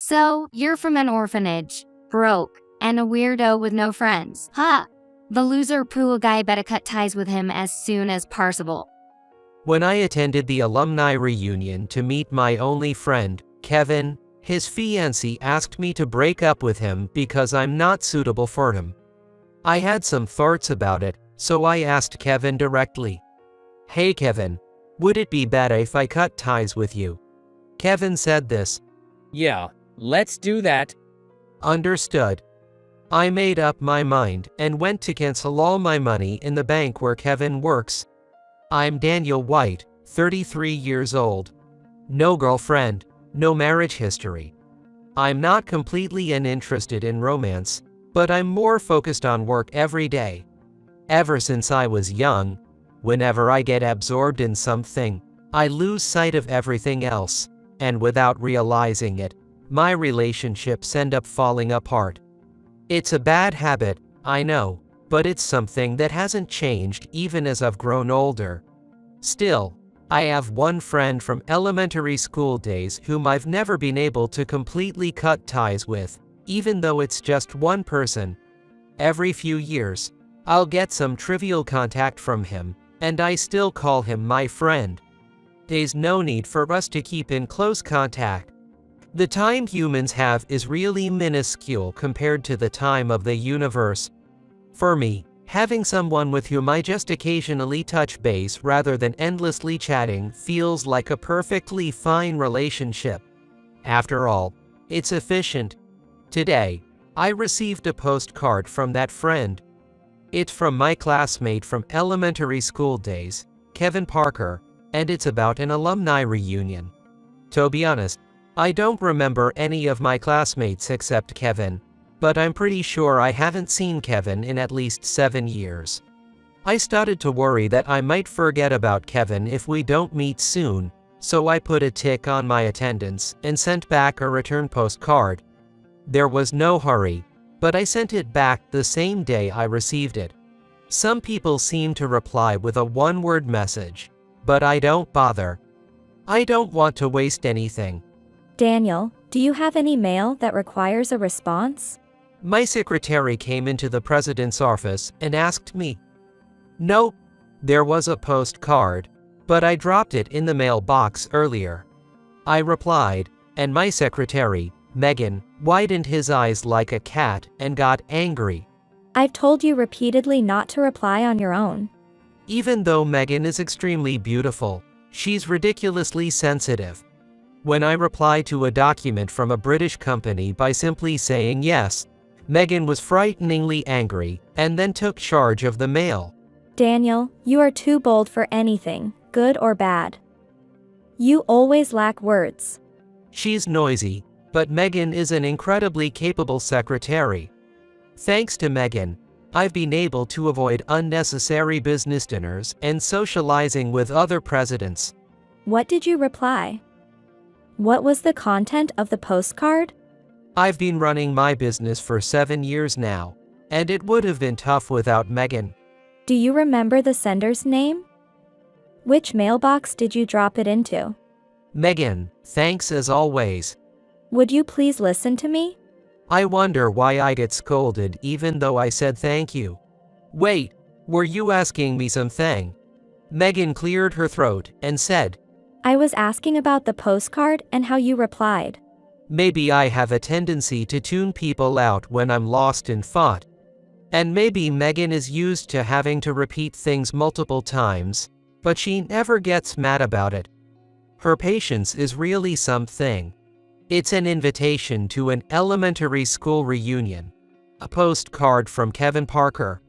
So, you're from an orphanage, broke, and a weirdo with no friends. Ha! The loser poor guy better cut ties with him as soon as possible. When I attended the alumni reunion to meet my only friend, Kevin, his fiancée asked me to break up with him because I'm not suitable for him. I had some thoughts about it, so I asked Kevin directly. Hey Kevin, would it be bad if I cut ties with you? Kevin said this. Yeah, let's do that. Understood. I made up my mind and went to cancel all my money in the bank where Kevin works. I'm Daniel White, 33 years old. No girlfriend, no marriage history. I'm not completely uninterested in romance, but I'm more focused on work every day. Ever since I was young, whenever I get absorbed in something, I lose sight of everything else, and without realizing it, my relationships end up falling apart. It's a bad habit, I know, but it's something that hasn't changed even as I've grown older. Still, I have one friend from elementary school days whom I've never been able to completely cut ties with, even though it's just one person. Every few years, I'll get some trivial contact from him, and I still call him my friend. There's no need for us to keep in close contact. The time humans have is really minuscule compared to the time of the universe. For me, having someone with whom I just occasionally touch base rather than endlessly chatting feels like a perfectly fine relationship. After all, it's efficient. Today, I received a postcard from that friend. It's from my classmate from elementary school days, Kevin Parker, and it's about an alumni reunion. To be honest, I don't remember any of my classmates except Kevin, but I'm pretty sure I haven't seen Kevin in at least 7 years. I started to worry that I might forget about Kevin if we don't meet soon, so I put a tick on my attendance and sent back a return postcard. There was no hurry, but I sent it back the same day I received it. Some people seem to reply with a one-word message, but I don't bother. I don't want to waste anything. Daniel, do you have any mail that requires a response? My secretary came into the president's office and asked me. Nope, there was a postcard, but I dropped it in the mailbox earlier. I replied, and my secretary, Megan, widened his eyes like a cat and got angry. I've told you repeatedly not to reply on your own. Even though Megan is extremely beautiful, she's ridiculously sensitive. When I reply to a document from a British company by simply saying yes, Megan was frighteningly angry and then took charge of the mail. Daniel, you are too bold for anything, good or bad. You always lack words. She's noisy, but Megan is an incredibly capable secretary. Thanks to Megan, I've been able to avoid unnecessary business dinners and socializing with other presidents. What did you reply? What was the content of the postcard? I've been running my business for 7 years now, and it would have been tough without Megan. Do you remember the sender's name? Which mailbox did you drop it into? Megan, thanks as always. Would you please listen to me? I wonder why I get scolded even though I said thank you. Wait, were you asking me something? Megan cleared her throat and said, I was asking about the postcard and how you replied. Maybe I have a tendency to tune people out when I'm lost in thought. And maybe Megan is used to having to repeat things multiple times, but she never gets mad about it. Her patience is really something. It's an invitation to an elementary school reunion. A postcard from Kevin Parker.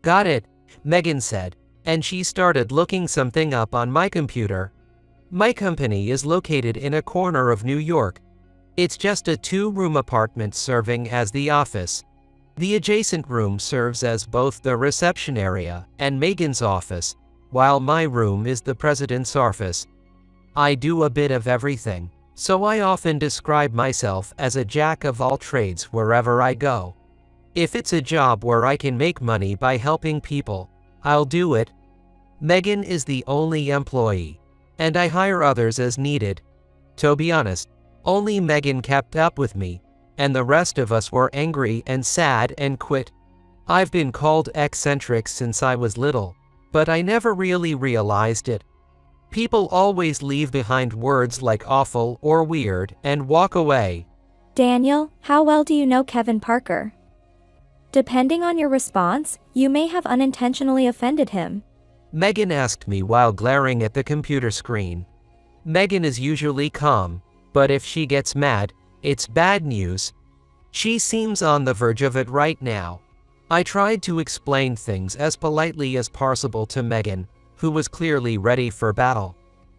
Got it, Megan said, and she started looking something up on my computer. My company is located in a corner of New York. It's just a 2-room apartment serving as the office. The adjacent room serves as both the reception area and Megan's office, while my room is the president's office. I do a bit of everything, so I often describe myself as a jack of all trades wherever I go. If it's a job where I can make money by helping people, I'll do it. Megan is the only employee, and I hire others as needed. To be honest, Only Megan kept up with me, and the rest of us were angry and sad and quit. I've been called eccentric since I was little, but I never really realized it. People always leave behind words like awful or weird and walk away. Daniel, how well do you know Kevin Parker? Depending on your response, you may have unintentionally offended him. Megan asked me while glaring at the computer screen. Megan is usually calm, but if she gets mad, it's bad news. She seems on the verge of it right now. I tried to explain things as politely as possible to Megan, who was clearly ready for battle.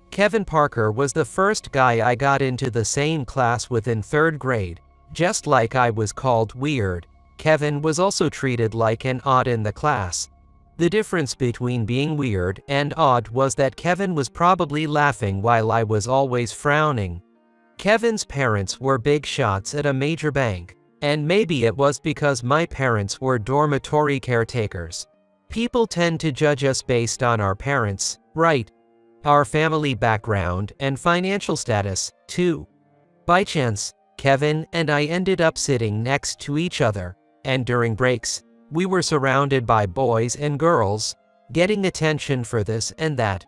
Kevin Parker was the first guy I got into the same class with in 3rd grade. Just like I was called weird, Kevin was also treated like an odd in the class. The difference between being weird and odd was that Kevin was probably laughing while I was always frowning. Kevin's parents were big shots at a major bank, and maybe it was because my parents were dormitory caretakers. People tend to judge us based on our parents, right? Our family background and financial status, too. By chance, Kevin and I ended up sitting next to each other, and during breaks, we were surrounded by boys and girls, getting attention for this and that.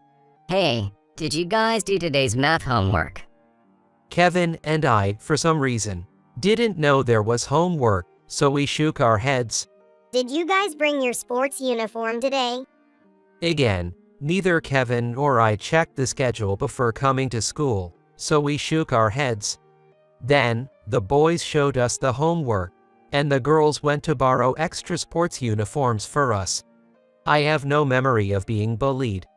Hey, did you guys do today's math homework? Kevin and I, for some reason, didn't know there was homework, so we shook our heads. Did you guys bring your sports uniform today? Again, neither Kevin or I checked the schedule before coming to school, so we shook our heads. Then, the boys showed us the homework, and the girls went to borrow extra sports uniforms for us. I have no memory of being bullied.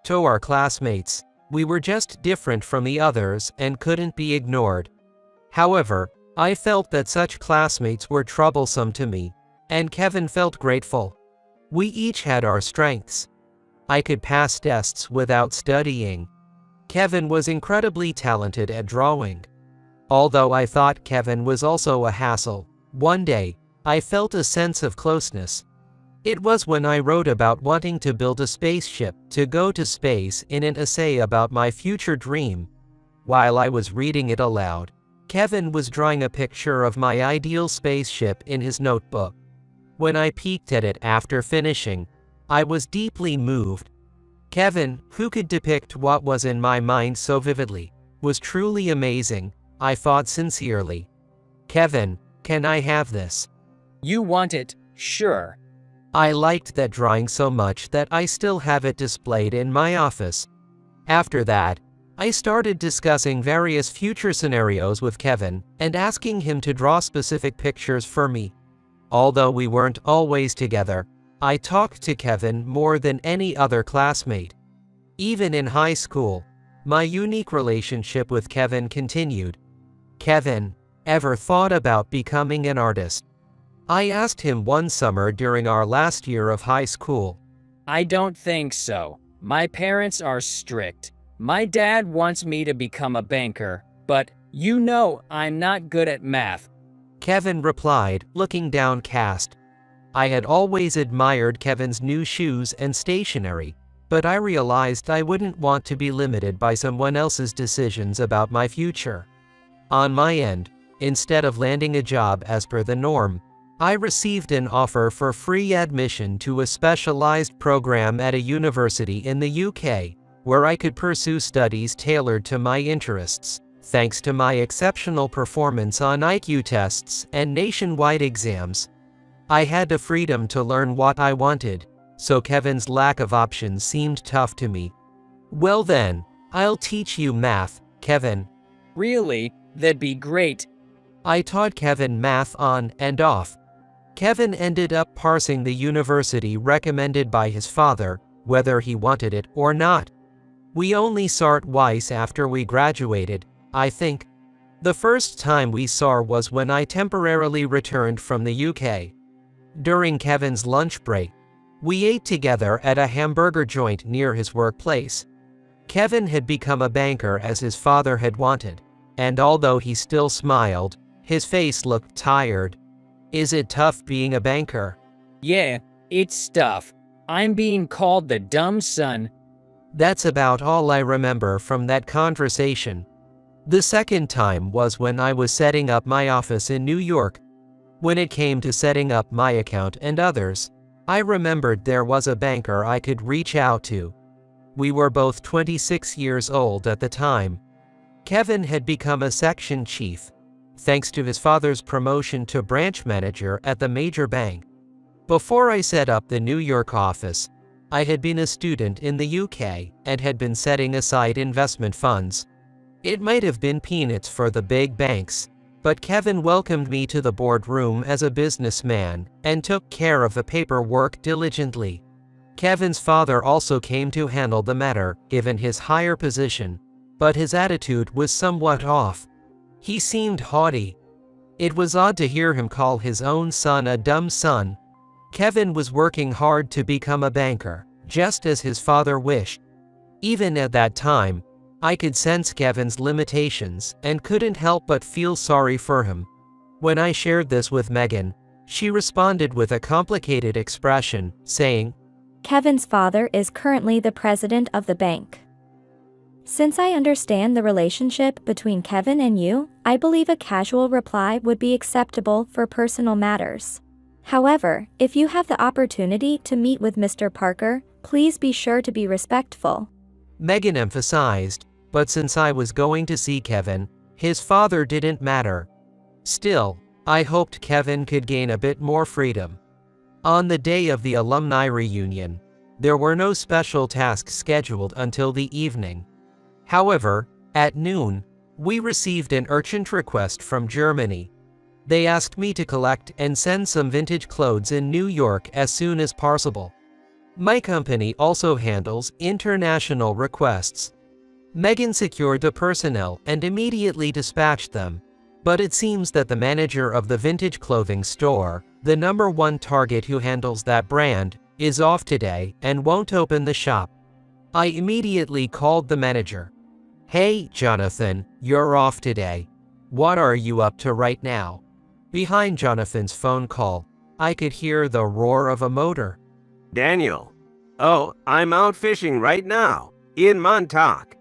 To our classmates, we were just different from the others and couldn't be ignored. However, I felt that such classmates were troublesome to me, and Kevin felt grateful. We each had our strengths. I could pass tests without studying. Kevin was incredibly talented at drawing. Although I thought Kevin was also a hassle, one day, I felt a sense of closeness. It was when I wrote about wanting to build a spaceship to go to space in an essay about my future dream. While I was reading it aloud, Kevin was drawing a picture of my ideal spaceship in his notebook. When I peeked at it after finishing, I was deeply moved. Kevin, who could depict what was in my mind so vividly, was truly amazing. I thought sincerely. Kevin, can I have this? You want it, sure. I liked that drawing so much that I still have it displayed in my office. After that, I started discussing various future scenarios with Kevin and asking him to draw specific pictures for me. Although we weren't always together, I talked to Kevin more than any other classmate. Even in high school, my unique relationship with Kevin continued. Kevin, ever thought about becoming an artist? I asked him one summer during our last year of high school. I don't think so. My parents are strict. My dad wants me to become a banker, but you know I'm not good at math. Kevin replied, looking downcast. I had always admired Kevin's new shoes and stationery, but I realized I wouldn't want to be limited by someone else's decisions about my future. On my end, instead of landing a job as per the norm, I received an offer for free admission to a specialized program at a university in the UK, where I could pursue studies tailored to my interests, thanks to my exceptional performance on IQ tests and nationwide exams. I had the freedom to learn what I wanted, so Kevin's lack of options seemed tough to me. Well then, I'll teach you math, Kevin. Really? That'd be great. I taught Kevin math on and off. Kevin ended up parsing the university recommended by his father, whether he wanted it or not. We only saw it twice after we graduated, I think. The first time we saw was when I temporarily returned from the UK. During Kevin's lunch break, we ate together at a hamburger joint near his workplace. Kevin had become a banker as his father had wanted, and although he still smiled, his face looked tired. Is it tough being a banker? Yeah, it's tough. I'm being called the dumb son. That's about all I remember from that conversation. The second time was when I was setting up my office in New York. When it came to setting up my account and others, I remembered there was a banker I could reach out to. We were both 26 years old at the time. Kevin had become a section chief, thanks to his father's promotion to branch manager at the major bank. Before I set up the New York office, I had been a student in the UK and had been setting aside investment funds. It might have been peanuts for the big banks, but Kevin welcomed me to the boardroom as a businessman and took care of the paperwork diligently. Kevin's father also came to handle the matter, given his higher position, but his attitude was somewhat off. He seemed haughty. It was odd to hear him call his own son a dumb son. Kevin was working hard to become a banker, just as his father wished. Even at that time, I could sense Kevin's limitations and couldn't help but feel sorry for him. When I shared this with Megan, she responded with a complicated expression, saying, Kevin's father is currently the president of the bank. Since I understand the relationship between Kevin and you, I believe a casual reply would be acceptable for personal matters. However, if you have the opportunity to meet with Mr. Parker, please be sure to be respectful. Megan emphasized, but since I was going to see Kevin, his father didn't matter. Still, I hoped Kevin could gain a bit more freedom. On the day of the alumni reunion, there were no special tasks scheduled until the evening. However, at noon, we received an urgent request from Germany. They asked me to collect and send some vintage clothes in New York as soon as possible. My company also handles international requests. Megan secured the personnel and immediately dispatched them, but it seems that the manager of the vintage clothing store, the #1 target who handles that brand, is off today and won't open the shop. I immediately called the manager. Hey, Jonathan, you're off today. What are you up to right now? Behind Jonathan's phone call, I could hear the roar of a motor. Daniel. Oh, I'm out fishing right now, in Montauk.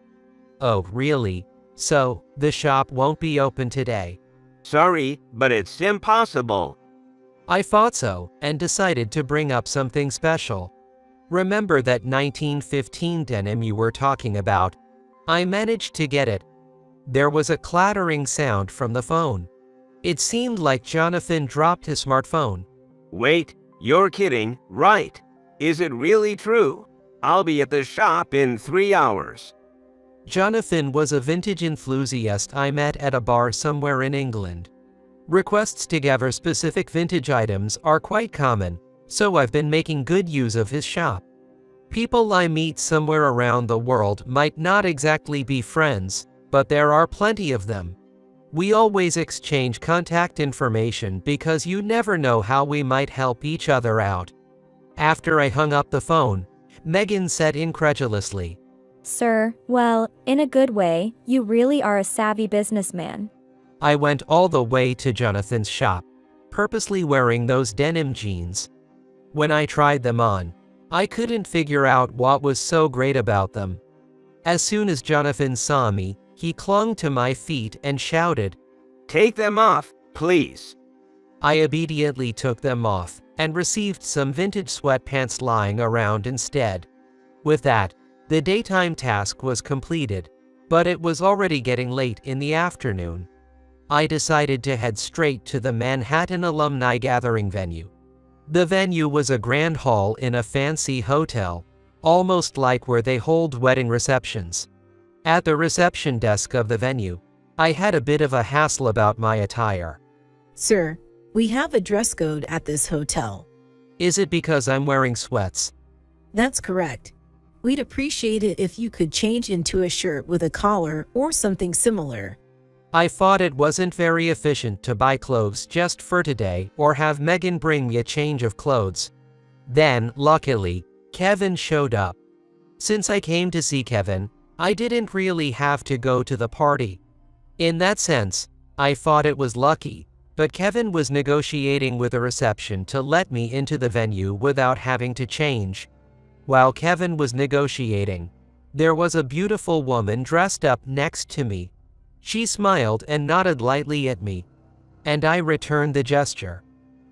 Oh, really? So, the shop won't be open today? Sorry, but it's impossible. I thought so, and decided to bring up something special. Remember that 1915 denim you were talking about? I managed to get it. There was a clattering sound from the phone. It seemed like Jonathan dropped his smartphone. Wait, you're kidding, right? Is it really true? I'll be at the shop in 3 hours. Jonathan was a vintage enthusiast I met at a bar somewhere in England. Requests to gather specific vintage items are quite common, so I've been making good use of his shop. People I meet somewhere around the world might not exactly be friends, but there are plenty of them. We always exchange contact information because you never know how we might help each other out. After I hung up the phone, Megan said incredulously, Sir, well, in a good way, you really are a savvy businessman. I went all the way to Jonathan's shop, purposely wearing those denim jeans. When I tried them on, I couldn't figure out what was so great about them. As soon as Jonathan saw me, he clung to my feet and shouted, Take them off, please. I immediately took them off and received some vintage sweatpants lying around instead. With that, the daytime task was completed, but it was already getting late in the afternoon. I decided to head straight to the Manhattan alumni gathering venue. The venue was a grand hall in a fancy hotel, almost like where they hold wedding receptions. At the reception desk of the venue, I had a bit of a hassle about my attire. Sir, we have a dress code at this hotel. Is it because I'm wearing sweats? That's correct. We'd appreciate it if you could change into a shirt with a collar or something similar. I thought it wasn't very efficient to buy clothes just for today or have Megan bring me a change of clothes. Then, luckily, Kevin showed up. Since I came to see Kevin, I didn't really have to go to the party. In that sense, I thought it was lucky, but Kevin was negotiating with the reception to let me into the venue without having to change. While Kevin was negotiating, there was a beautiful woman dressed up next to me. She smiled and nodded lightly at me, and I returned the gesture.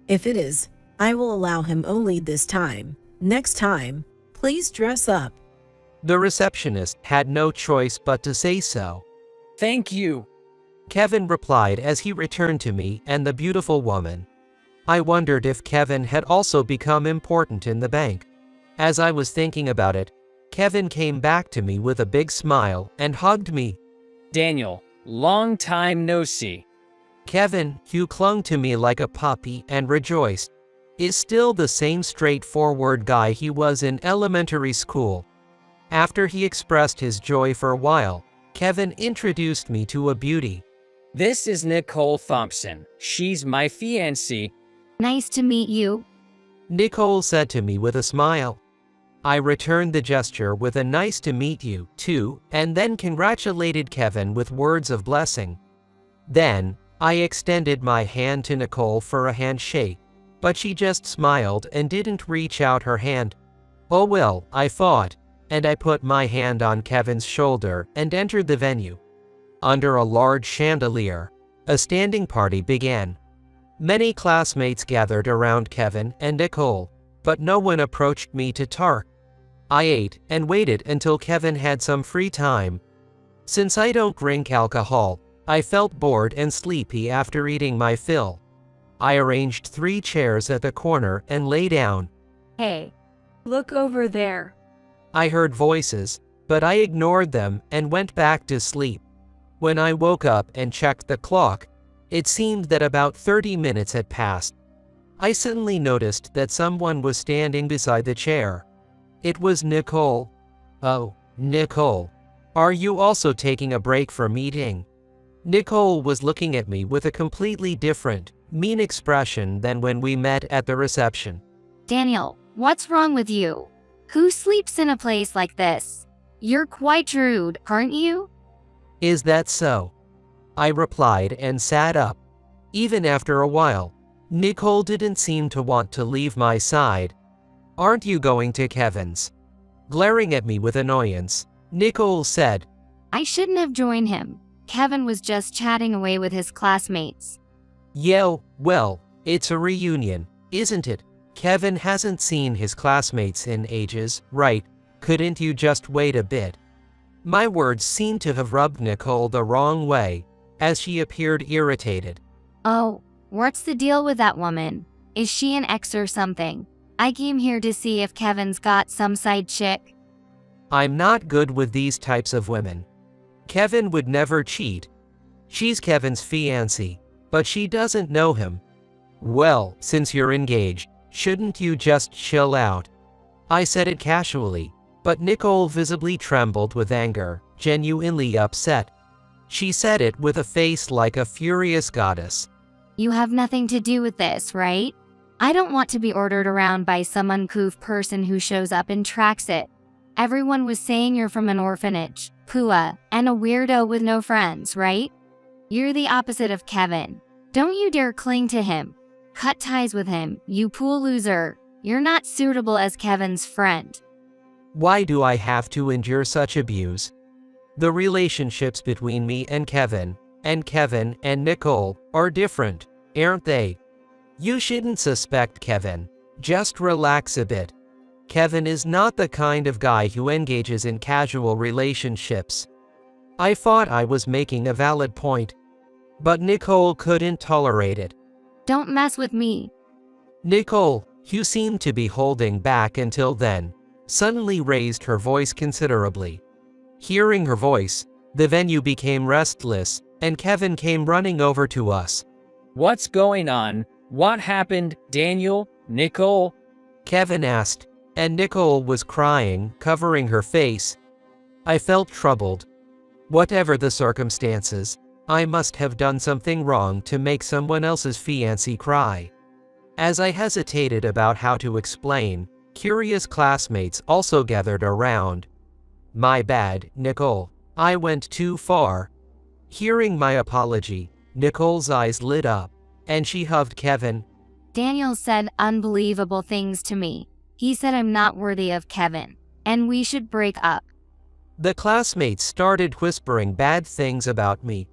If it is, I will allow him only this time. Next time, please dress up. The receptionist had no choice but to say so. Thank you. Kevin replied as he returned to me and the beautiful woman. I wondered if Kevin had also become important in the bank. As I was thinking about it, Kevin came back to me with a big smile and hugged me. Daniel, long time no see. Kevin, who clung to me like a puppy and rejoiced, is still the same straightforward guy he was in elementary school. After he expressed his joy for a while, Kevin introduced me to a beauty. This is Nicole Thompson. She's my fiancée. Nice to meet you. Nicole said to me with a smile. I returned the gesture with a nice to meet you, too, and then congratulated Kevin with words of blessing. Then, I extended my hand to Nicole for a handshake, but she just smiled and didn't reach out her hand. Oh well, I thought, and I put my hand on Kevin's shoulder and entered the venue. Under a large chandelier, a standing party began. Many classmates gathered around Kevin and Nicole, but no one approached me to talk. I ate and waited until Kevin had some free time. Since I don't drink alcohol, I felt bored and sleepy after eating my fill. I arranged 3 chairs at the corner and lay down. Hey, look over there. I heard voices, but I ignored them and went back to sleep. When I woke up and checked the clock, it seemed that about 30 minutes had passed. I suddenly noticed that someone was standing beside the chair. It was Nicole. Oh, Nicole. Are you also taking a break from eating? Nicole was looking at me with a completely different, mean expression than when we met at the reception. Daniel, what's wrong with you? Who sleeps in a place like this? You're quite rude, aren't you? Is that so? I replied and sat up. Even after a while, Nicole didn't seem to want to leave my side. Aren't you going to Kevin's? Glaring at me with annoyance, Nicole said, I shouldn't have joined him. Kevin was just chatting away with his classmates. Yeah, well, it's a reunion, isn't it? Kevin hasn't seen his classmates in ages, right? Couldn't you just wait a bit? My words seemed to have rubbed Nicole the wrong way, as she appeared irritated. Oh, what's the deal with that woman? Is she an ex or something? I came here to see if Kevin's got some side chick. I'm not good with these types of women. Kevin would never cheat. She's Kevin's fiancée, but she doesn't know him. Well, since you're engaged, shouldn't you just chill out? I said it casually, but Nicole visibly trembled with anger, genuinely upset. She said it with a face like a furious goddess. You have nothing to do with this, right? I don't want to be ordered around by some uncouth person who shows up and tracks it. Everyone was saying you're from an orphanage, Pua, and a weirdo with no friends, right? You're the opposite of Kevin. Don't you dare cling to him. Cut ties with him, you poor loser. You're not suitable as Kevin's friend. Why do I have to endure such abuse? The relationships between me and Kevin and Nicole are different, aren't they? You shouldn't suspect Kevin. Just relax a bit. Kevin is not the kind of guy who engages in casual relationships. I thought I was making a valid point, but Nicole couldn't tolerate it. Don't mess with me. Nicole, who seemed to be holding back until then, suddenly raised her voice considerably. Hearing her voice, the venue became restless, and Kevin came running over to us. What's going on? What happened, Daniel? Nicole? Kevin asked, and Nicole was crying, covering her face. I felt troubled. Whatever the circumstances, I must have done something wrong to make someone else's fiancé cry. As I hesitated about how to explain, curious classmates also gathered around. My bad, Nicole. I went too far. Hearing my apology, Nicole's eyes lit up, and she hugged Kevin. Daniel said unbelievable things to me. He said I'm not worthy of Kevin, and we should break up. The classmates started whispering bad things about me,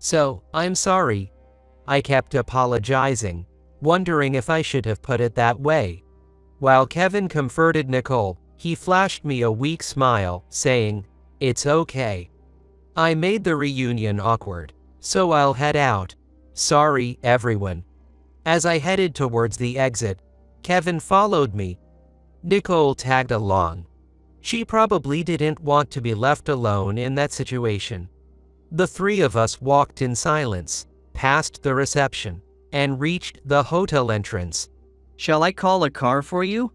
So, I'm sorry. I kept apologizing, wondering if I should have put it that way. While Kevin comforted Nicole, he flashed me a weak smile, saying, "It's okay." I made the reunion awkward, so I'll head out. Sorry, everyone. As I headed towards the exit, Kevin followed me. Nicole tagged along. She probably didn't want to be left alone in that situation. The three of us walked in silence, past the reception, and reached the hotel entrance. Shall I call a car for you?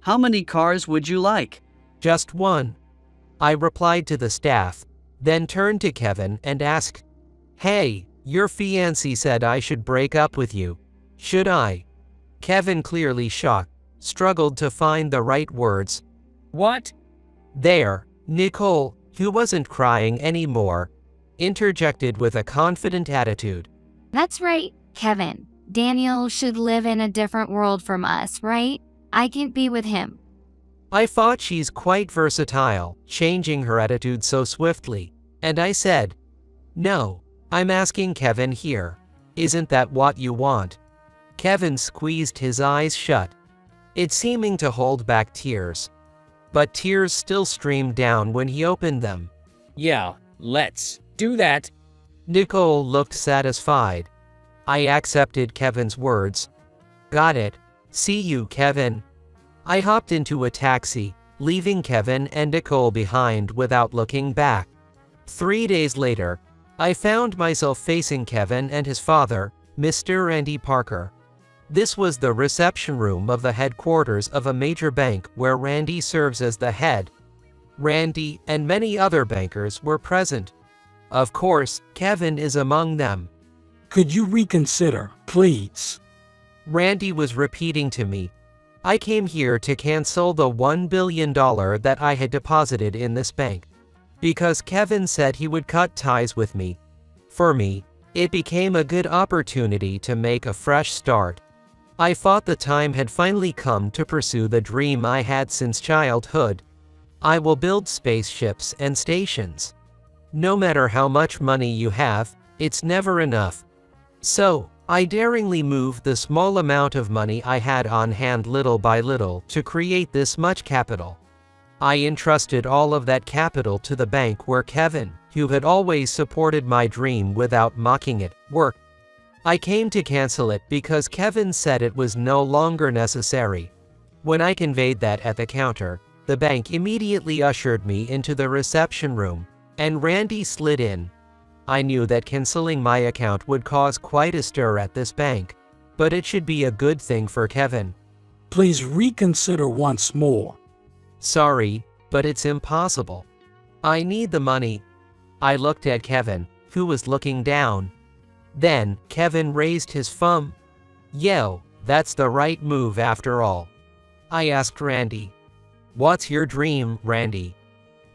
How many cars would you like? Just one. I replied to the staff, then turned to Kevin and asked, "Hey, your fiancé said I should break up with you. Should I?" Kevin, clearly shocked, struggled to find the right words. What? There, Nicole, who wasn't crying anymore, interjected with a confident attitude. That's right, Kevin. Daniel should live in a different world from us, right? I can't be with him. I thought she's quite versatile, changing her attitude so swiftly, and I said, "No, I'm asking Kevin here. Isn't that what you want?" Kevin squeezed his eyes shut, it seeming to hold back tears. But tears still streamed down when he opened them. Yeah, let's do that. Nicole looked satisfied. I accepted Kevin's words. Got it. See you, Kevin. I hopped into a taxi, leaving Kevin and Nicole behind without looking back. 3 days later, I found myself facing Kevin and his father, Mr. Randy Parker. This was the reception room of the headquarters of a major bank where Randy serves as the head. Randy and many other bankers were present. Of course, Kevin is among them. Could you reconsider, please? Randy was repeating to me. I came here to cancel the $1 billion that I had deposited in this bank. Because Kevin said he would cut ties with me. For me, it became a good opportunity to make a fresh start. I thought the time had finally come to pursue the dream I had since childhood. I will build spaceships and stations. No matter how much money you have, it's never enough. So, I daringly moved the small amount of money I had on hand little by little to create this much capital. I entrusted all of that capital to the bank where Kevin, who had always supported my dream without mocking it, worked. I came to cancel it because Kevin said it was no longer necessary. When I conveyed that at the counter, the bank immediately ushered me into the reception room, and Randy slid in. I knew that canceling my account would cause quite a stir at this bank, but it should be a good thing for Kevin. Please reconsider once more. Sorry, but it's impossible. I need the money. I looked at Kevin, who was looking down. Then, Kevin raised his thumb. Yo, that's the right move after all. I asked Randy. What's your dream, Randy?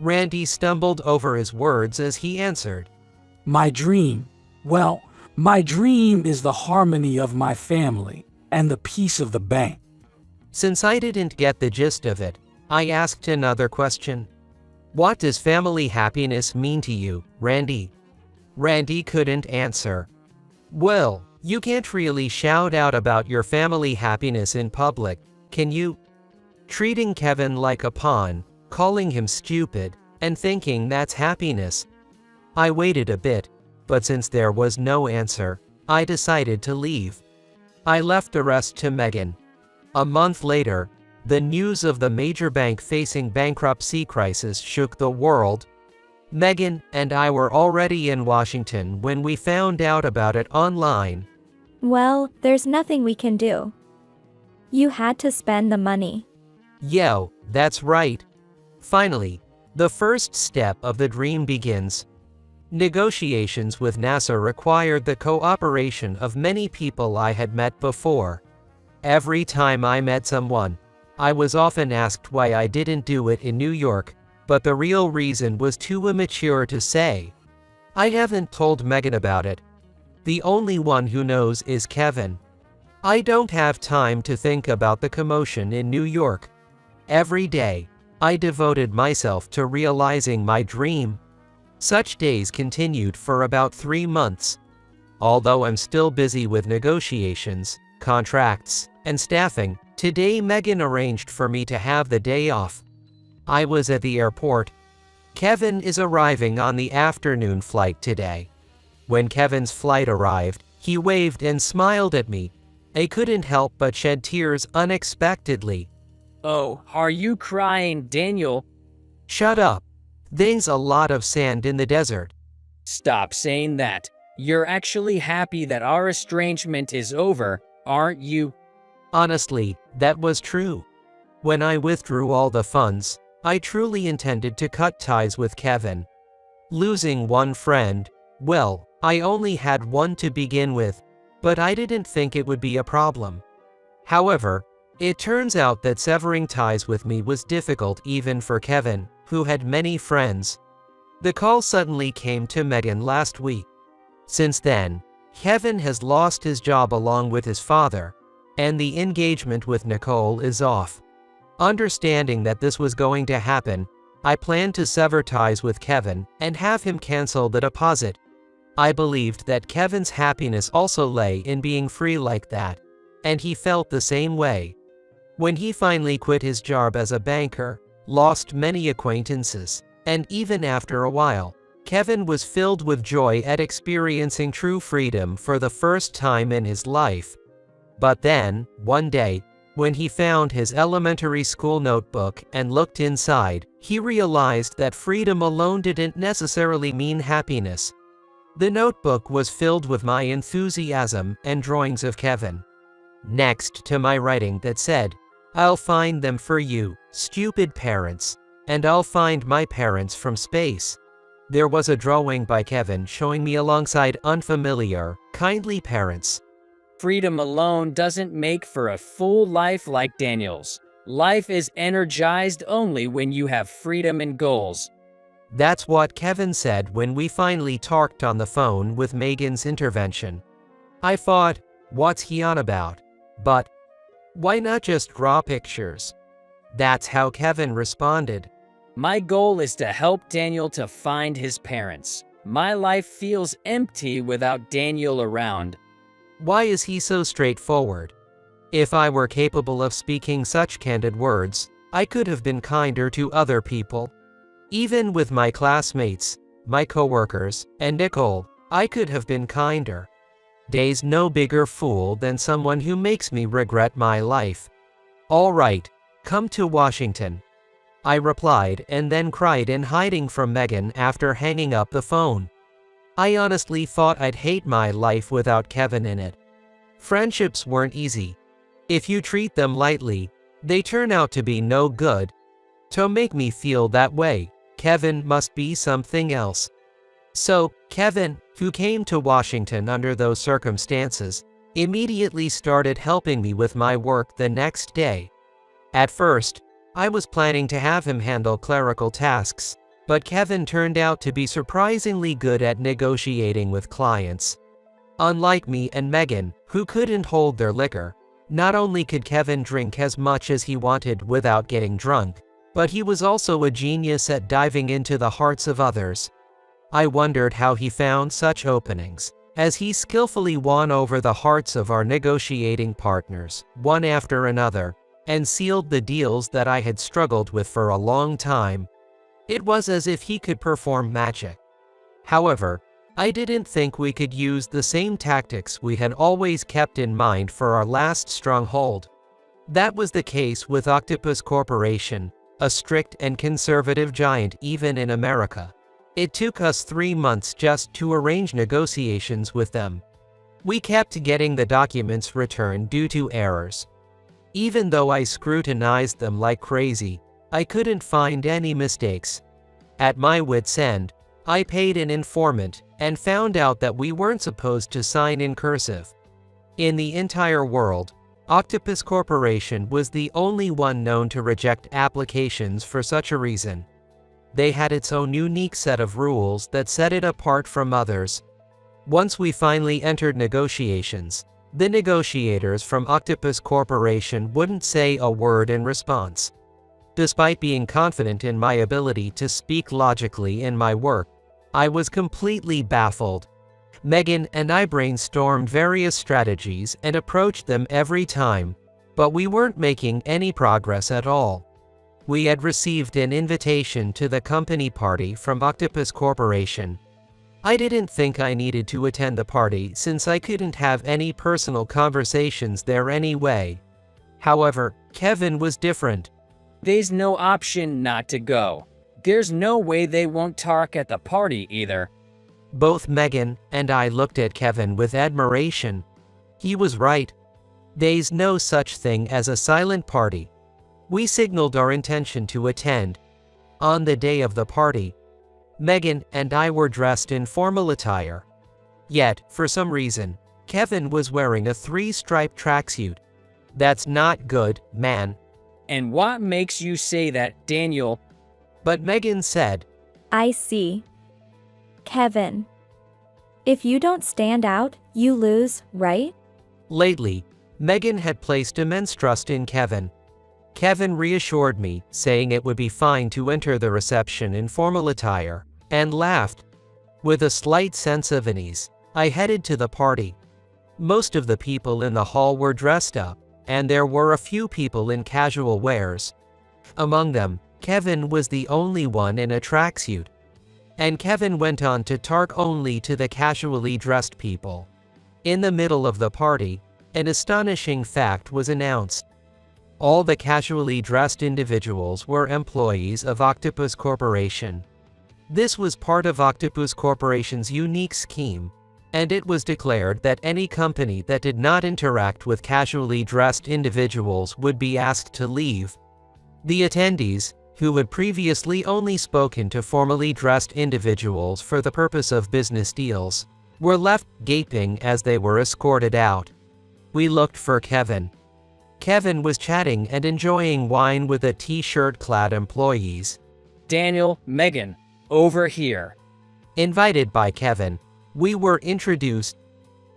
Randy stumbled over his words as he answered. My dream? Well, my dream is the harmony of my family and the peace of the bank. Since I didn't get the gist of it, I asked another question. What does family happiness mean to you, Randy? Randy couldn't answer. Well, you can't really shout out about your family happiness in public, can you? Treating Kevin like a pawn, calling him stupid, and thinking that's happiness. I waited a bit, but since there was no answer, I decided to leave. I left the rest to Megan. A month later, the news of the major bank facing bankruptcy crisis shook the world. Megan and I were already in Washington when we found out about it online. Well, there's nothing we can do. You had to spend the money. Yo, that's right. Finally, the first step of the dream begins. Negotiations with NASA required the cooperation of many people I had met before. Every time I met someone, I was often asked why I didn't do it in New York, but the real reason was too immature to say. I haven't told Megan about it. The only one who knows is Kevin. I don't have time to think about the commotion in New York. Every day, I devoted myself to realizing my dream. Such days continued for about 3 months. Although I'm still busy with negotiations, contracts, and staffing, today Megan arranged for me to have the day off. I was at the airport. Kevin is arriving on the afternoon flight today. When Kevin's flight arrived, he waved and smiled at me. I couldn't help but shed tears unexpectedly. Oh, are you crying, Daniel? Shut up. There's a lot of sand in the desert. Stop saying that. You're actually happy that our estrangement is over, aren't you? Honestly, that was true. When I withdrew all the funds, I truly intended to cut ties with Kevin. Losing one friend, well, I only had one to begin with, but I didn't think it would be a problem. However, it turns out that severing ties with me was difficult even for Kevin, who had many friends. The call suddenly came to Megan last week. Since then, Kevin has lost his job along with his father, and the engagement with Nicole is off. Understanding that this was going to happen, I planned to sever ties with Kevin and have him cancel the deposit. I believed that Kevin's happiness also lay in being free like that, and he felt the same way. When he finally quit his job as a banker, lost many acquaintances, and even after a while, Kevin was filled with joy at experiencing true freedom for the first time in his life. But then, one day, when he found his elementary school notebook and looked inside, he realized that freedom alone didn't necessarily mean happiness. The notebook was filled with my enthusiasm and drawings of Kevin, next to my writing that said, "I'll find them for you, stupid parents, and I'll find my parents from space." There was a drawing by Kevin showing me alongside unfamiliar, kindly parents. Freedom alone doesn't make for a full life like Daniel's. Life is energized only when you have freedom and goals. That's what Kevin said when we finally talked on the phone with Megan's intervention. I thought, what's he on about? But why not just draw pictures? That's how Kevin responded. My goal is to help Daniel to find his parents. My life feels empty without Daniel around. Why is he so straightforward? If I were capable of speaking such candid words, I could have been kinder to other people. Even with my classmates, my coworkers, and Nicole, I could have been kinder. There's no bigger fool than someone who makes me regret my life. All right, come to Washington. I replied and then cried in hiding from Megan after hanging up the phone. I honestly thought I'd hate my life without Kevin in it. Friendships weren't easy. If you treat them lightly, they turn out to be no good. To make me feel that way, Kevin must be something else. So, Kevin, who came to Washington under those circumstances, immediately started helping me with my work the next day. At first, I was planning to have him handle clerical tasks, but Kevin turned out to be surprisingly good at negotiating with clients. Unlike me and Megan, who couldn't hold their liquor, not only could Kevin drink as much as he wanted without getting drunk, but he was also a genius at diving into the hearts of others. I wondered how he found such openings, as he skillfully won over the hearts of our negotiating partners, one after another, and sealed the deals that I had struggled with for a long time. It was as if he could perform magic. However, I didn't think we could use the same tactics we had always kept in mind for our last stronghold. That was the case with Octopus Corporation, a strict and conservative giant even in America. It took us 3 months just to arrange negotiations with them. We kept getting the documents returned due to errors. Even though I scrutinized them like crazy, I couldn't find any mistakes. At my wit's end, I paid an informant and found out that we weren't supposed to sign in cursive. In the entire world, Octopus Corporation was the only one known to reject applications for such a reason. They had its own unique set of rules that set it apart from others. Once we finally entered negotiations, the negotiators from Octopus Corporation wouldn't say a word in response. Despite being confident in my ability to speak logically in my work, I was completely baffled. Megan and I brainstormed various strategies and approached them every time, but we weren't making any progress at all. We had received an invitation to the company party from Octopus Corporation. I didn't think I needed to attend the party since I couldn't have any personal conversations there anyway. However, Kevin was different. There's no option not to go. There's no way they won't talk at the party either. Both Megan and I looked at Kevin with admiration. He was right. There's no such thing as a silent party. We signaled our intention to attend. On the day of the party, Megan and I were dressed in formal attire. Yet, for some reason, Kevin was wearing a 3-stripe tracksuit. That's not good, man. And what makes you say that, Daniel? But Megan said, I see. Kevin. If you don't stand out, you lose, right? Lately, Megan had placed immense trust in Kevin. Kevin reassured me, saying it would be fine to enter the reception in formal attire, and laughed. With a slight sense of unease, I headed to the party. Most of the people in the hall were dressed up, and there were a few people in casual wears. Among them, Kevin was the only one in a tracksuit. And Kevin went on to talk only to the casually dressed people. In the middle of the party, an astonishing fact was announced. All the casually dressed individuals were employees of Octopus Corporation. This was part of Octopus Corporation's unique scheme, and it was declared that any company that did not interact with casually dressed individuals would be asked to leave. The attendees, who had previously only spoken to formally dressed individuals for the purpose of business deals, were left gaping as they were escorted out. We looked for Kevin. Kevin was chatting and enjoying wine with the t-shirt-clad employees. Daniel, Megan, over here. Invited by Kevin, we were introduced.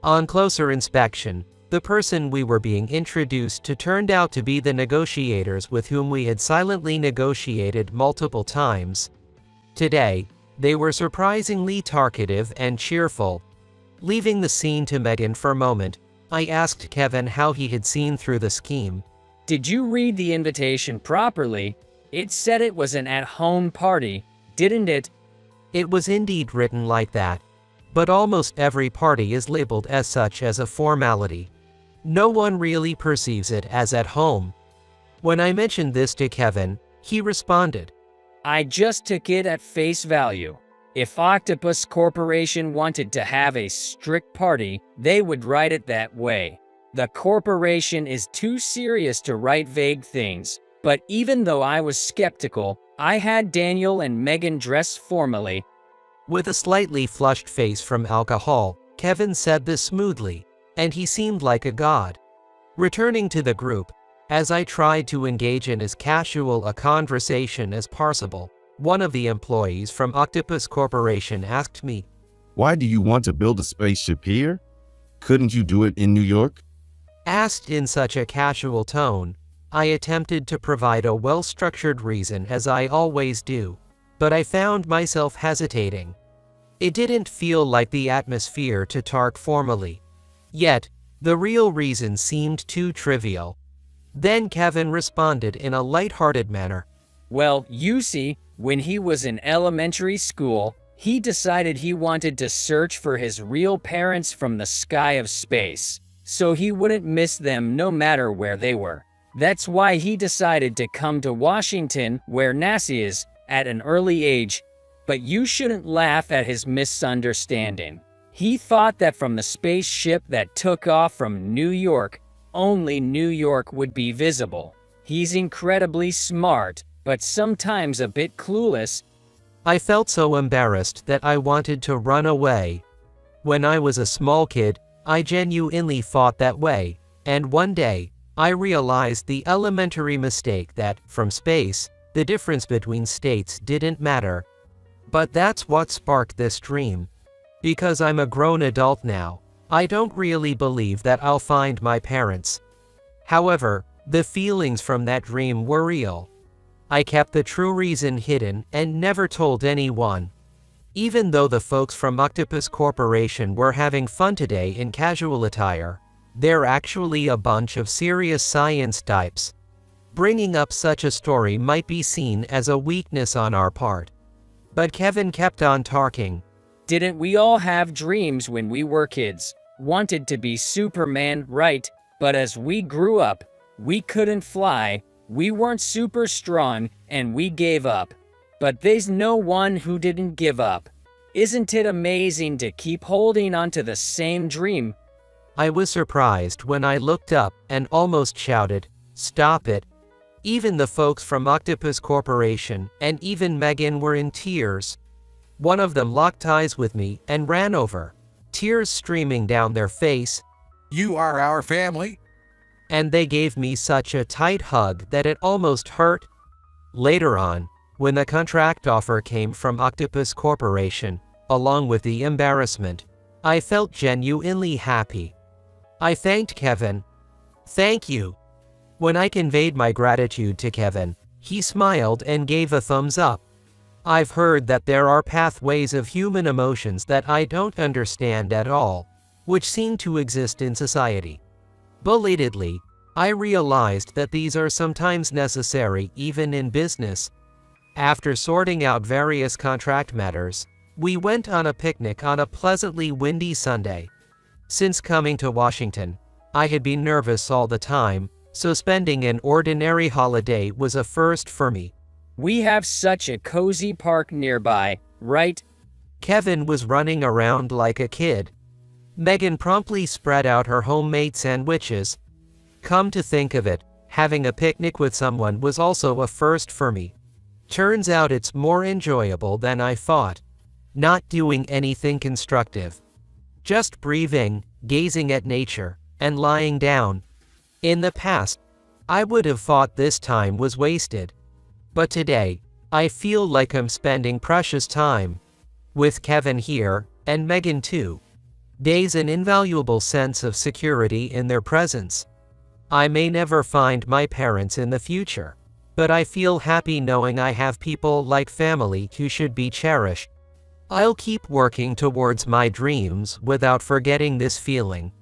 On closer inspection, the person we were being introduced to turned out to be the negotiators with whom we had silently negotiated multiple times. Today, they were surprisingly talkative and cheerful. Leaving the scene to Megan for a moment, I asked Kevin how he had seen through the scheme. Did you read the invitation properly? It said it was an at-home party, didn't it? It was indeed written like that. But almost every party is labeled as such as a formality. No one really perceives it as at home. When I mentioned this to Kevin, he responded, I just took it at face value. If Octopus Corporation wanted to have a strict party, they would write it that way. The corporation is too serious to write vague things. But even though I was skeptical, I had Daniel and Megan dress formally. With a slightly flushed face from alcohol, Kevin said this smoothly, and he seemed like a god. Returning to the group, as I tried to engage in as casual a conversation as possible, one of the employees from Octopus Corporation asked me, Why do you want to build a spaceship here? Couldn't you do it in New York? Asked in such a casual tone, I attempted to provide a well-structured reason as I always do, but I found myself hesitating. It didn't feel like the atmosphere to talk formally. Yet, the real reason seemed too trivial. Then Kevin responded in a light-hearted manner. Well, you see, when he was in elementary school, he decided he wanted to search for his real parents from the sky of space, so he wouldn't miss them no matter where they were. That's why he decided to come to Washington, where NASA is, at an early age. But you shouldn't laugh at his misunderstanding. He thought that from the spaceship that took off from New York, only New York would be visible. He's incredibly smart, but sometimes a bit clueless. I felt so embarrassed that I wanted to run away. When I was a small kid, I genuinely thought that way, and one day, I realized the elementary mistake that, from space, the difference between states didn't matter. But that's what sparked this dream. Because I'm a grown adult now, I don't really believe that I'll find my parents. However, the feelings from that dream were real. I kept the true reason hidden and never told anyone. Even though the folks from Octopus Corporation were having fun today in casual attire, they're actually a bunch of serious science types. Bringing up such a story might be seen as a weakness on our part. But Kevin kept on talking. Didn't we all have dreams when we were kids? Wanted to be Superman, right? But as we grew up, we couldn't fly, we weren't super strong, and we gave up. But there's no one who didn't give up. Isn't it amazing to keep holding on to the same dream? I was surprised when I looked up and almost shouted, "Stop it." Even the folks from Octopus Corporation and even Megan were in tears. One of them locked eyes with me and ran over, tears streaming down their face. "You are our family." And they gave me such a tight hug that it almost hurt. Later on, when the contract offer came from Octopus Corporation, along with the embarrassment, I felt genuinely happy. I thanked Kevin. "Thank you." When I conveyed my gratitude to Kevin, he smiled and gave a thumbs up. I've heard that there are pathways of human emotions that I don't understand at all, which seem to exist in society. Belatedly, I realized that these are sometimes necessary even in business. After sorting out various contract matters, we went on a picnic on a pleasantly windy Sunday. Since coming to Washington, I had been nervous all the time, so spending an ordinary holiday was a first for me. We have such a cozy park nearby, right? Kevin was running around like a kid. Megan promptly spread out her homemade sandwiches. Come to think of it, having a picnic with someone was also a first for me. Turns out it's more enjoyable than I thought. Not doing anything constructive. Just breathing, gazing at nature, and lying down. In the past, I would have thought this time was wasted. But today, I feel like I'm spending precious time. With Kevin here, and Megan too. There's an invaluable sense of security in their presence. I may never find my parents in the future, but I feel happy knowing I have people like family who should be cherished. I'll keep working towards my dreams without forgetting this feeling.